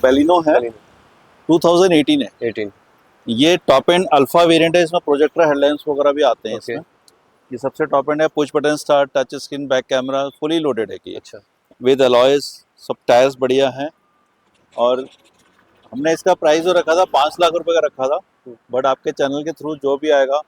बेलिनो है, 2018 है। 18। ये टॉप एंड अल्फा वेरिएंट है, इसमें प्रोजेक्टर हेडलाइट्स वगैरह भी आते हैं ओके। इसमें। ये सबसे टॉप एंड है, push button start, touch screen, back camera, fully loaded है कि अच्छा। विद अलॉयज, सब टायर्स बढ़िया हैं। और हमने इसका प्राइस जो रखा था 5 लाख रुपए का रखा था, बट आपके चैनल के थ्रू जो भी आएगा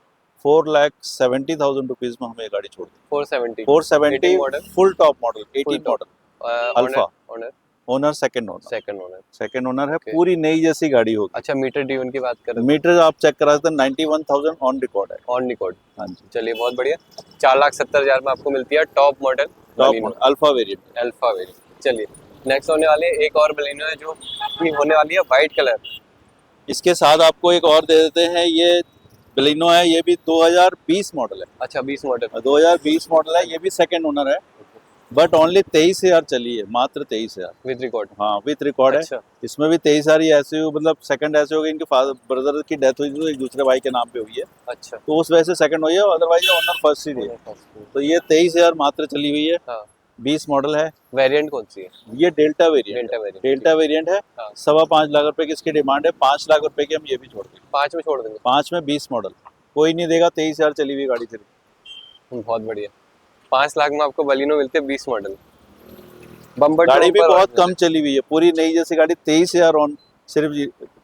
4,70,000 रुपीज में हमें ये गाड़ी छोड़ दी। 470 470 model, full top model, 18 top. Model alpha. Owner owner second owner, second owner. Second owner है, Okay. पूरी नई जैसी गाड़ी होगी। अच्छा, मीटर ड्यून की बात कर रहे मीटर आप चेक करा सकते हैं, 91,000 ऑन रिकॉर्ड है। On record. हाँ जी, चलिए बहुत बढ़िया। 4,70,000 में आपको मिलती है top model top Baleno model alpha variant. Alpha variant. चलिए नेक्स्ट होने वाले एक और बलिनो है जो अपनी होने वाली है वाइट कलर। इसके साथ आपको एक और दे देते हैं, ये बलिनो है, ये भी 2020 मॉडल है। अच्छा 20 मॉडल। 2020 मॉडल है, ये भी सेकंड ओनर है, बट ओनली 23,000 चली है, मात्र 23,000 विद रिकॉर्ड। हाँ विथ रिकॉर्ड है। अच्छा। इसमें भी 23,000 ही ऐसे मतलब सेकंड ऐसे हो गई, इनके फादर ब्रदर की डेथ हुई थी, तो एक दूसरे भाई के नाम पे हुई है, अच्छा। तो उस वजह से सेकंड हुई है, अदरवाइज ओनर फर्स्ट ही है। तो ये 23,000 मात्र चली हुई है। हाँ। 20 मॉडल है। वेरिएंट कौन सी है? ये delta variant, delta variant. Delta variant है। हाँ। 5.25 लाख रुपए की इसकी डिमांड है, 5 लाख रुपए की हम ये भी छोड़ देंगे। 5 में छोड़ देंगे। 5 में 20 मॉडल कोई नहीं देगा, 23,000 चली हुई गाड़ी फिर। बहुत बढ़िया। 5 लाख में आपको बलिनो मिलते हैं 20 मॉडल। बम्पर गाड़ी भी बहुत कम चली हुई है, पूरी नई जैसी गाड़ी, 23,000 ऑन सिर्फ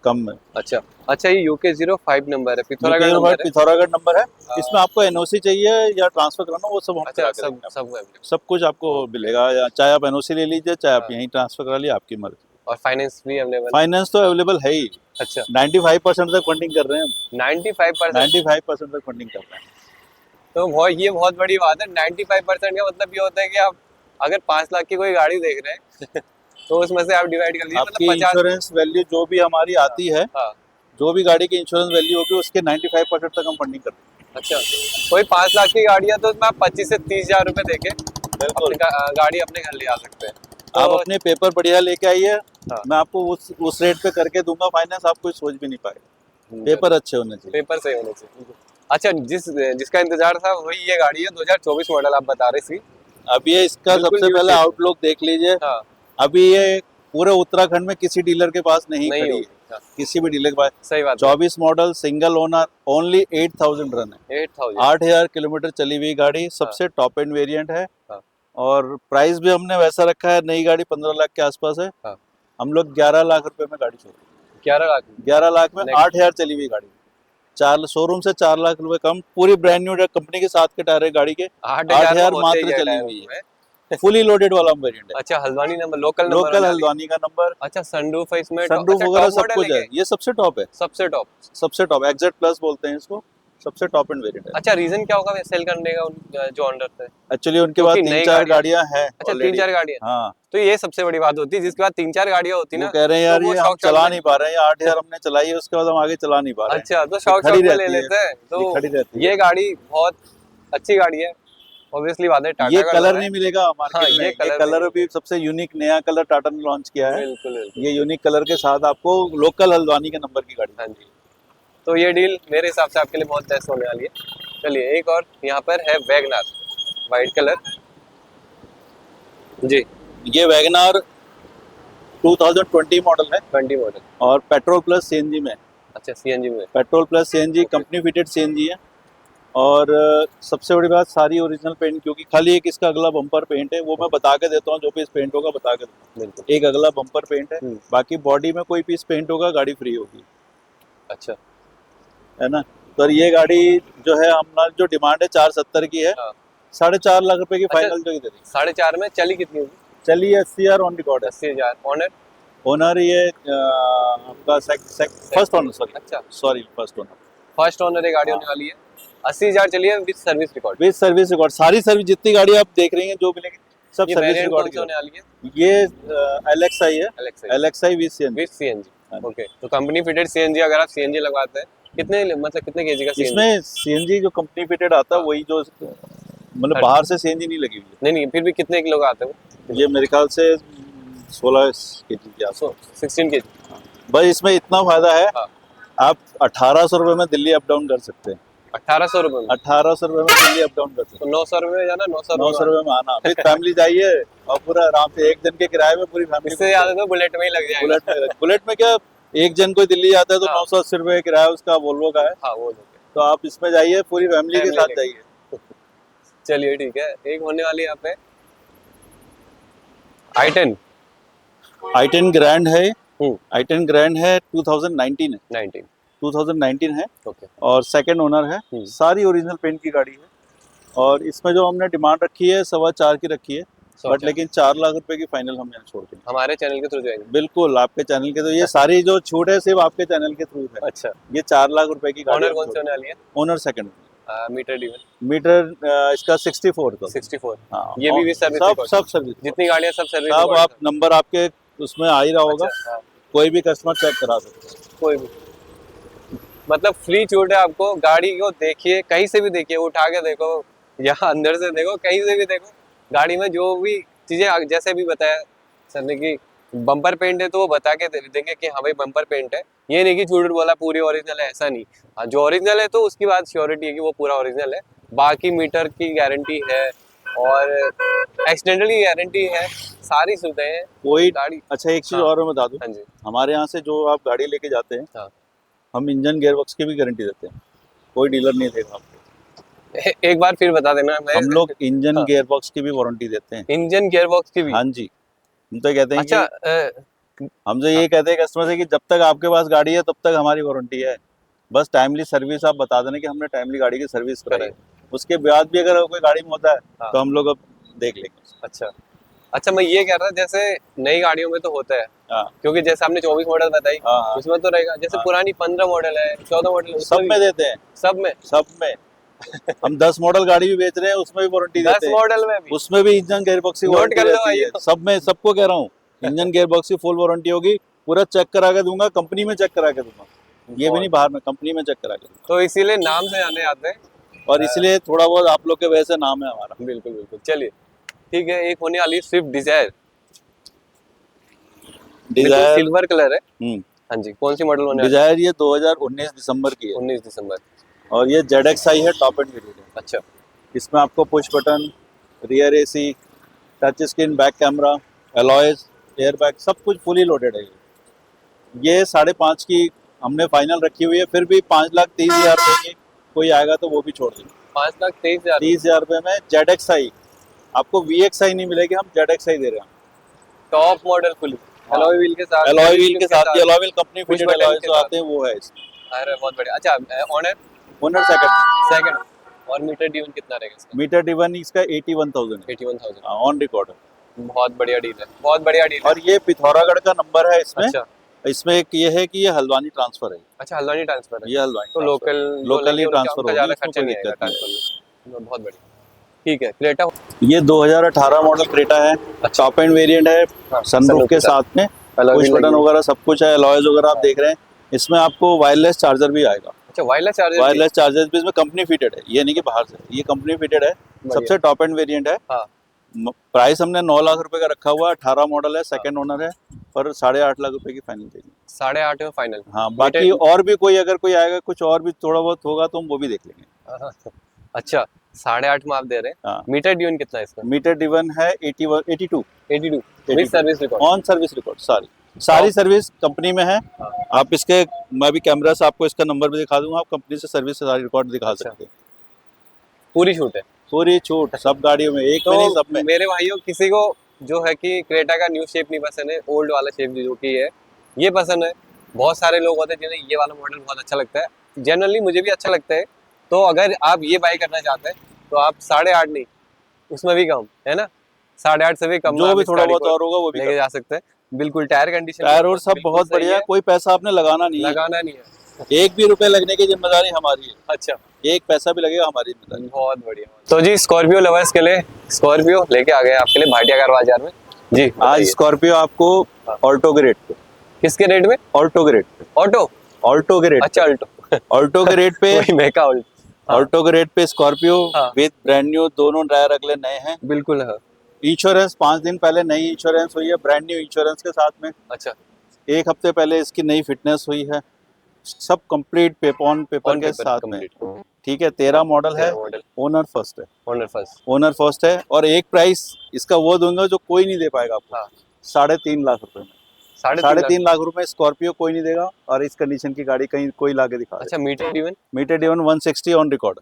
कम में। अच्छा अच्छा, ये UK 05 नंबर है, पिथौरागढ़ नंबर है। पिथौरागढ़ नंबर है। इसमें आपको एनओसी चाहिए या ट्रांसफर कराना, वो सब हम अच्छा, करा के सब देंगे। सब सब कुछ आपको मिलेगा, या चाहे आप एनओसी ले लीजिए, चाहे आप हाँ। यहीं ट्रांसफर करा लीजिए, आपकी मर्जी। और फाइनेंस भी अवेलेबल? फाइनेंस तो अवेलेबल है ही। अच्छा 95% तक फंडिंग कर रहे हैं हम। 95%? 95% तक फंडिंग कर रहे हैं। तो ये बहुत बड़ी बात है। 95% का मतलब ये होता है कि आप अगर 5 लाख की कोई गाड़ी देख रहे हैं तो उसमें से आप डिवाइड कर लीजिए, आपकी मतलब 50। इंश्योरेंस वैल्यू जो भी हमारी आती है, हाँ। जो भी गाड़ी की इंश्योरेंस वैल्यू होगी, उसके 95% तक हम फंडिंग करते हैं। अच्छा, कोई 5 लाख की गाड़ी है तो उसमें आप 25 से 30,000 रुपए देके बिल्कुल। गाड़ी अपने घर ले आ सकते हैं। आप तो अपने पेपर बढ़िया लेके आइए, हाँ। मैं आपको उस रेट पे करके दूंगा फाइनेंस, आप कुछ सोच भी नहीं पाएगा। पेपर अच्छे होने चाहिए। पेपर सही होने चाहिए। अच्छा, जिसका इंतजार था वही ये गाड़ी है, 2024 मॉडल आप बता रहे थी। अब ये इसका बिल्कुल सबसे new पहले shape। आउटलुक देख लीजिए। हाँ। अभी ये पूरे उत्तराखंड में किसी डीलर के पास नहीं खड़ी होगी। है, हाँ। किसी भी डीलर के पास। सही बात है। 24 model, single owner, only 8,000 run है, 8,000। 8,000 किलोमीटर चली हुई गाड़ी, सबसे टॉप एंड वेरिएंट है। हाँ। और प्राइस भी हमने वैसा रखा है, नई गाड़ी 15 लाख के आसपास है। हाँ। हम लोग 11 लाख रुपए में गाड़ी छोड़ रहे हैं। 11 लाख? 11 लाख में Next। 8,000 चली हुई गाड़ी, 4 शोरूम से 4 लाख रुपए कम, पूरी ब्रांड न्यू कंपनी के साथ के टायर है गाड़ी के। 8,000 मात्र चली हुई है, फुली लोडेड वाला वेरिएंट है। अच्छा, Haldwani number, local number? Local Haldwani का नंबर। अच्छा, सनरूफ है इसमें? सनरूफ अच्छा, वगैरह टॉप सब मॉडल कुछ है, ये सबसे टॉप है। सबसे टॉप? सबसे टॉप एग्जैक्ट प्लस बोलते हैं इसको, सबसे टॉप एंड वेरिएंट है। अच्छा, रीजन क्या होगा सेल करने का जो ऑनर थे? एक्चुअली उनके पास क्योंकि नई 3-4 गाड़ियां हैं। अच्छा, 3-4 गाड़ियां? हाँ, तो ये सबसे बड़ी बात होती है, जिसके बाद 3-4 गाड़ियां होती वो ना, कह रहे हैं यार तो वो ये हम शौक चला नहीं पा रहे हैं, 8,000 हमने चलाई है, उसके बाद हम आगे चला नहीं पा रहे हैं। अच्छा, तो शौक खड़ी में ले रहती है, लेते हैं। तो खड़ी रहती है। ये गाड़ी बहुत अच्छी गाड़ी है, ऑब्वियसली बात है। टाटा ये का कलर लोगो नहीं है। मिलेगा हाँ, मार्केट में, ये कलर भी सबसे यूनिक नया कलर टाटा ने लॉन्च किया है। बिल्कुल बिल्कुल। ये यूनिक कलर के साथ आपको लोकल हल्द्वानी के नंबर की गाड़ी। हाँ जी, तो ये डील मेरे हिसाब से आपके लिए बहुत बेस्ट होने वाली है। चलिए एक और यहाँ पर है वैगनार, वाइट कलर जी। ये वैगनार 2020 मॉडल है, 20 मॉडल, और पेट्रोल प्लस सीएनजी में। अच्छा सीएनजी में? Petrol plus CNG, company fitted CNG है। और सबसे बड़ी बात, सारी ओरिजिनल पेंट, क्योंकि खाली एक इसका अगला बम्पर पेंट है, वो मैं बता के देता हूँ, जो पीस पेंट होगा बता के देता हूँ। बिल्कुल। एक अगला बम्पर पेंट है, बाकी बॉडी में कोई पीस पेंट होगा गाड़ी फ्री होगी। अच्छा, है ना। तो ये गाड़ी जो है हमारा जो डिमांड है 470 की है, हाँ। 4.5 लाख रुपए की अच्छा, फाइनल जो दे देंगे। 4.5 में चली कितनी होगी? चलिए 80,000 ऑन रिकॉर्ड है। 80,000। ऑनर? ओनर ये आपका फर्स्ट ओनर, अच्छा, sorry first owner. First owner ये गाड़ी होने वाली है। 80,000 चली है with service record? With service record, सारी सर्विस जितनी गाड़ी आप देख रही हैं जो मिलेगी सब ये सर्विस वेरिएंट रिकॉर्ड कौन सी की। होने वाली है? ये एलएक्सआई है, Alexa LXI with CNG. With CNG. Okay, तो कंपनी फिटेड सीएनजी, अगर आप सीएनजी लगवाते हैं कितने केजी का सीएनजी? इसमें सीएनजी जो कंपनी फिटेड आता है हाँ। वही, जो मतलब बाहर से सीएनजी नहीं लगी हुई नहीं, फिर भी कितने किलो का आते हैं वो? है। ये मेरे ख्याल से 16 केजी के आसपास। 16 केजी। बस इसमें इतना फायदा है, हाँ। आप 1,800 रुपये में दिल्ली अप डाउन कर सकते हैं। 1800 रुपये में? 1800 रुपये में दिल्ली अप डाउन करते तो 900 रुपये में जाना, 900 900 रुपये में आना, विद फैमिली जाइए और पूरा आराम से एक दिन के किराए में पूरी फैमिली। इससे ज्यादा तो बुलेट में ही लग जाएगा। बुलेट में क्या, एक जन कोई दिल्ली जाता है तो हाँ। 980 रुपये किराया उसका वोल्वो का है। हाँ वो तो आप इसमें जाइए, पूरी फैमिली के साथ जाइए। चलिए ठीक है। एक होने वाली यहाँ पे i10। i10 ग्रैंड है, i10 ग्रैंड है 2019 है, 19। 2019 है ओके। और सेकंड ओनर है। सारी ओरिजिनल पेंट की गाड़ी है और इसमें जो हमने डिमांड रखी है 4.25 की रखी है, बट लेकिन 4 लाख रुपए की फाइनल हम यहाँ छोड़ देंगे हमारे चैनल के थ्रू जाएंगे। बिल्कुल आपके चैनल के, तो ये सारी जो छूट है सिर्फ आपके चैनल के थ्रू है। अच्छा। ये 4 लाख रुपए की गाड़ी। ओनर कौन से होने वाली है? Owner second. Meter dual. Meter इसका 64 का। 64। हाँ, ये भी सर्विस सब सर्विस, जितनी गाड़ियाँ सब सर्विस। सब आप नंबर आपके उसमें आ ही रहा होगा। अच्छा, कोई भी कस्टमर चेक करा सकते हैं, कोई भी, मतलब फ्री छूट है आपको। गाड़ी को देखिए, कहीं से भी देखिए, उठा के देखो या अंदर से देखो, कहीं से भी देखो, गाड़ी में जो भी चीजें जैसे भी बताया सर ने कि बम्पर पेंट है तो वो बता के देंगे कि हाँ भाई बम्पर पेंट है। ये नहीं कि झूठ बोला पूरी ओरिजिनल है, ऐसा नहीं। हाँ, जो ओरिजिनल है तो उसकी बात श्योरिटी है कि वो पूरा ओरिजिनल है। बाकी मीटर की गारंटी है और एक्सीडेंटल की गारंटी है, सारी सुविधाएं हैं कोई गाड़ी। अच्छा एक चीज हाँ। और मैं बता दूं, हाँ जी। हमारे यहाँ से जो आप गाड़ी लेके जाते हैं, हाँ। हम इंजन गेयरबॉक्स की भी गारंटी देते हैं, कोई डीलर नहीं देगा आपको। एक बार फिर बता देना। हम लोग इंजन हाँ। गेयरबॉक्स की भी वारंटी देते हैं। इंजन गियरबॉक्स की भी? हाँ जी, हम तो कहते हैं अच्छा। कि हमसे ये कहते हैं कस्टमर से कि जब तक आपके पास गाड़ी है तब तक हमारी वारंटी है, बस टाइमली सर्विस आप बता देना कि हमने टाइमली गाड़ी की सर्विस कराई है। उसके बाद भी अगर कोई गाड़ी में होता है हाँ। तो हम लोग अब देख लेंगे। अच्छा अच्छा, मैं ये कह रहा था जैसे नई गाड़ियों में तो होता है, हाँ। क्योंकि जैसे आपने 24 मॉडल बताई, हाँ। उसमें तो रहेगा। जैसे हाँ। पुरानी 15 मॉडल है, 14 मॉडल है, सब में देते हैं, सब में हम 10 मॉडल गाड़ी भी बेच रहे हैं, उसमें भी वारंटी देते 10 हैं। मॉडल में भी उसमें भी इंजन गेयरबॉक्स की नोट वारंटी कर लो रहती है। सब में, सबको कह रहा हूँ इंजन गेयरबॉक्स की फुल वारंटी होगी। पूरा चेक करा के दूंगा, कंपनी में चेक करा के दूंगा, ये भी नहीं बाहर में, कंपनी में चेक करा के दूंगा। तो इसीलिए नाम से जाने आते हैं और इसलिए थोड़ा बहुत आप लोग के वजह से नाम है हमारा। बिल्कुल बिल्कुल। चलिए ठीक है। एक होने वाली Swift Dzire. Dzire silver colour है। हाँ जी, कौन सी मॉडल होने वाली? डिजायर ये 2019 दिसंबर की है 19 दिसंबर। और ये ZXi है, टॉप एंड वेरिएंट है। अच्छा। इसमें आपको push button, rear AC, touch screen, back camera, alloys, air bag, सब कुछ फुली लोडेड है। ये 5.5 की हमने फाइनल रखी हुई है, फिर भी 5,30,000 रुपए की कोई आएगा तो वो भी छोड़ देंगे। 5,23,000 30,000 रुपए में ZXi, आपको VXi नहीं मिलेगी, हम ZXi दे रहे हैं। Top model fully alloy wheel के साथ, अलॉय व्हील के साथ, ये alloy wheel company push fitted button alloy के जो साथ। आते हैं वो है इसमें। अरे बहुत बढ़िया। अच्छा, ऑनर ओनर सेकंड। और मीटर ड्यून कितना रहेगा इसका? मीटर ड्रिवन इसका 81,000 है, 81,000। ऑन रिकॉर्ड है। बहुत बढ़िया डील है, बहुत बढ़िया डील है। और ये पिथौरागढ़ का नंबर है इसमें। अच्छा इसमें एक ये है कि ये हल्द्वानी ट्रांसफर है। अच्छा, हल्द्वानी ट्रांसफर है। ये हल्द्वानी तो ट्रांसफर लोकल ही ट्रांसफर होगी, ज्यादा इसमें खर्चा कोई नहीं आएगा दिक्कत नहीं ट्रांसफर में। बहुत बढ़िया। ठीक है। क्रेटा ये 2018 मॉडल क्रेटा है, टॉप एंड वेरिएंट है, सनरूफ के साथ में, पुश बटन वगैरह सब कुछ है, अलॉयज वगैरह आप देख रहे हैं। इसमें आपको वायरलेस चार्जर भी आएगा। अच्छा, वायरलेस चार्जर? वायरलेस चार्जर भी इसमें कंपनी फिटेड है, ये नहीं कि बाहर से, ये कंपनी फिटेड है। सबसे टॉप एंड वेरिएंट है। हाँ। प्राइस हमने 9 लाख रुपए का रखा हुआ है, 18 मॉडल है, सेकंड ओनर है, पर 8.5 लाख रुपए की फाइनल देंगे। 8.5 में फाइनल? हाँ, बाकी और भी कोई अगर कोई आएगा, कुछ और भी थोड़ा बहुत होगा तो हम वो भी देख लेंगे। अच्छा, 8.5 में आप दे रहे हैं। हाँ। मीटर ड्यून कितना है इसका? मीटर ड्रिवन है 82 with service record? On service record, सारी सर्विस कंपनी में है। आप इसके, मैं भी कैमरा से आपको इसका नंबर भी दिखा दूंगा, आप कंपनी से सर्विस सारी रिकॉर्ड दिखा सकते हैं। पूरी छूट है? पूरी छूट सब गाड़ियों में, एक में नहीं सब में। मेरे भाइयों, किसी को जो है कि क्रेटा का न्यू शेप नहीं पसंद है, ओल्ड वाला शेप जो की है ये पसंद है। बहुत सारे लोग होते हैं जिन्हें ये वाला मॉडल बहुत अच्छा लगता है, जनरली मुझे भी अच्छा लगता है। तो अगर आप ये बाई करना चाहते हैं तो आप 8.5 नहीं, उसमें भी कम है ना, 8.5 से भी कम जो भी थोड़ा बहुत और होगा वो भी लेके जा सकते हैं। बिल्कुल। टायर कंडीशन, टायर और सब बहुत बढ़िया, कोई पैसा आपने लगाना नहीं है। एक भी रुपए लगने की जिम्मेदारी हमारी है। अच्छा, एक पैसा भी लगेगा हमारी जिम्मेदारी। बहुत बढ़िया। तो जी, स्कॉर्पियो लवर्स के लिए स्कॉर्पियो लेके आ गए आपके लिए भाटिया कार बाजार में जी। आज स्कॉर्पियो आपको ऑल्टो के रेट पे। किसके रेट में? ऑल्टो के रेट पे। ऑल्टो के रेट। अच्छा, ऑल्टो के रेट पे मैं का ऑल्टो के रेट पे स्कॉर्पियो हाँ। विद ब्रांड न्यू, दोनों टायर अगले नए हैं। बिल्कुल है। इंश्योरेंस 5 दिन पहले नई इंश्योरेंस हुई है, ब्रांड न्यू इंश्योरेंस के साथ में। अच्छा। 1 हफ्ते पहले इसकी नई फिटनेस हुई है, सब कंप्लीट पेपर के साथ में। ठीक है, 13 मॉडल है, मॉडल, ओनर फर्स्ट है, ओनर फर्स्ट। ओनर फर्स्ट है। और एक प्राइस इसका वो दूंगा जो कोई नहीं दे पाएगा आपको, हाँ 3.5 लाख रुपए में। 3.5 लाख। 3.5 लाख रुपए में स्कॉर्पियो कोई नहीं देगा, और इस कंडीशन की गाड़ी कहीं कोई ला के दिखा अच्छा मीटर इवन दे। Meter driven 160 on record.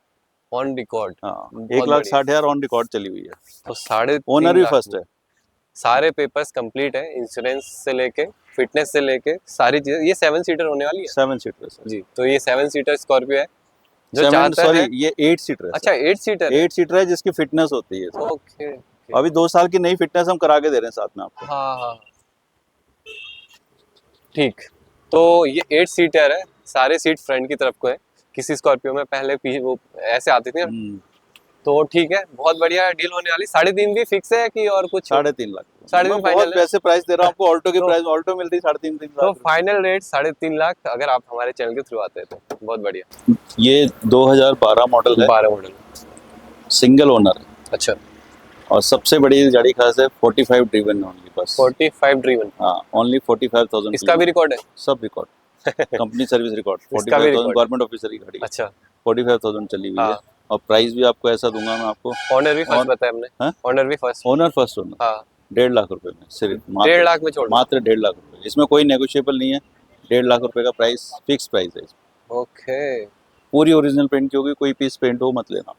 On record. हाँ, बहुत 1,60,000 ऑन रिकॉर्ड चली हुई है। तो 3.5 ओनर भी लाख फर्स्ट में है। सारे पेपर्स कंप्लीट है, इंश्योरेंस से लेके फिटनेस से लेके सारी चीजें। ये 7 सीटर होने वाली है 7 सीटर है जी। तो ये 7 सीटर स्कॉर्पियो है जो 7 चाहता सॉरी है। ये 8 सीटर है। अच्छा 8 सीटर है। 8 सीटर है जिसकी फिटनेस होती है सर। ओके अभी 2 साल की नई फिटनेस हम करा के दे रहे हैं साथ में आपको। हाँ हाँ ठीक। तो ये 8 सीटर है, सारे सीट फ्रंट की तरफ को है। किसी स्कॉर्पियो में पहले वो ऐसे आती थी ना। तो ठीक है, बहुत बढ़िया डील होने वाली। 3.5 भी फिक्स है कि और कुछ? 3.5 लाख। 3.5 मैं फाइनल बहुत है। वैसे प्राइस दे रहा हूँ आपको, ऑल्टो की तो- प्राइस ऑल्टो मिल रही 3.5 तो लाख। फाइनल रेट 3.5 लाख अगर आप हमारे चैनल के थ्रू आते हैं तो। बहुत बढ़िया। ये 2012 मॉडल है, 12 मॉडल। सिंगल ओनर है, अच्छा और सबसे बड़ी गाड़ी खास है 45 ड्रिवन ओनली बस। 45 ड्रीवन। हाँ, ओनली 45,000। इसका भी रिकॉर्ड है? सब रिकॉर्ड, कंपनी सर्विस रिकॉर्ड। इसका भी 45,000 record है। गवर्नमेंट ऑफिसर की गाड़ी है। अच्छा 45,000 चली हुई है। हाँ। और प्राइस भी आपको ऐसा दूंगा मैं आपको, ऑनर भी फर्स्ट बताया हमने। हाँ? ऑनर भी फर्स्ट। ओनर फर्स्ट ओनर हाँ 1.5 लाख रुपए में सिर्फ, 1.5 लाख में छोड़ दो। मात्र 1.5 लाख रुपए। इसमें कोई नेगोशिएबल नहीं है, 1.5 लाख रुपए का प्राइस फिक्स प्राइस है इसमें। ओके पूरी ओरिजिनल पेंट की होगी, कोई पीस पेंट हो मत लेना।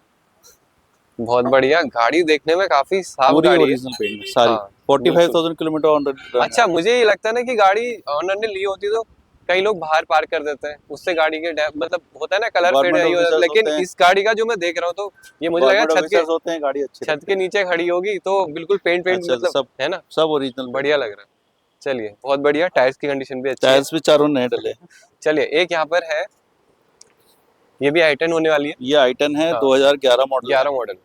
बहुत बढ़िया। गाड़ी देखने में काफी साफ पूरी गाड़ी है। ओरिजिनल पेंट में सारी। हाँ, 45,000 किलोमीटर ऑन रोड। अच्छा मुझे ये लगता है ना कि गाड़ी ऑनर ने ली होती तो कई लोग बाहर पार्क कर देते हैं, उससे गाड़ी के मतलब होता है ना कलर फेड Government है officers लेकिन होते हैं। इस गाड़ी का जो मैं देख रहा हूँ तो ये मुझे लगा गवर्नमेंट ऑफिसर्स होते हैं, गाड़ी अच्छी छत के नीचे खड़ी होगी तो बिल्कुल पेंट अच्छा, मतलब सब है ना। सब ओरिजिनल बढ़िया लग रहा है। चलिए बहुत बढ़िया। टायर्स की कंडीशन भी अच्छी है। टायर्स भी चारों नए डले हैं। चलिए एक यहाँ पर है, ये भी i10 होने वाली है। ये i10 है, हाँ। 2011 मॉडल। 11 मॉडल।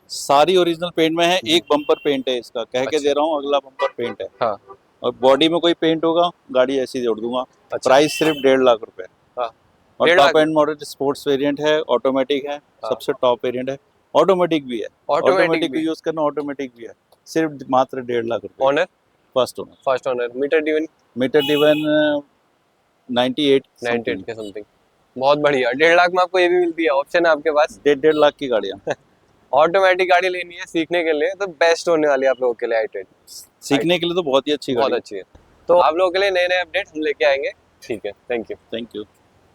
सारी ओरिजिनल पेंट में है, जी। एक बम्पर पेंट है इसका, कह के अच्छा। दे रहा हूँ, अगला बम्पर पेंट है। हाँ और बॉडी में कोई पेंट होगा गाड़ी ऐसी जोड़ दूंगा। अच्छा। प्राइस सिर्फ 1.5 लाख रुपए। हाँ और 1.5 top lakh and model sports variant है, ऑटोमेटिक है, हाँ। सबसे टॉप वेरिएंट है। ऑटोमेटिक भी है, ऑटोमेटिक को भी। यूज करना, ऑटोमेटिक भी है। सिर्फ मात्र 1.5 लाख रुपए। Owner first owner. First owner. Meter driven meter driven 98 98 के समथिंग। बहुत बढ़िया। 1.5 लाख में आपको ये भी मिलती है, ऑप्शन है आपके पास। 1.5 लाख की गाड़ियाँ। ऑटोमेटिक गाड़ी लेनी है सीखने के लिए तो बेस्ट होने वाली है आप लोगों के लिए i10। सीखने के लिए तो बहुत ही अच्छी बहुत गाड़ी। अच्छी है। तो आप लोगों के लिए नए नए अपडेट हम लेके आएंगे। ठीक है, थैंक यू। Thank you.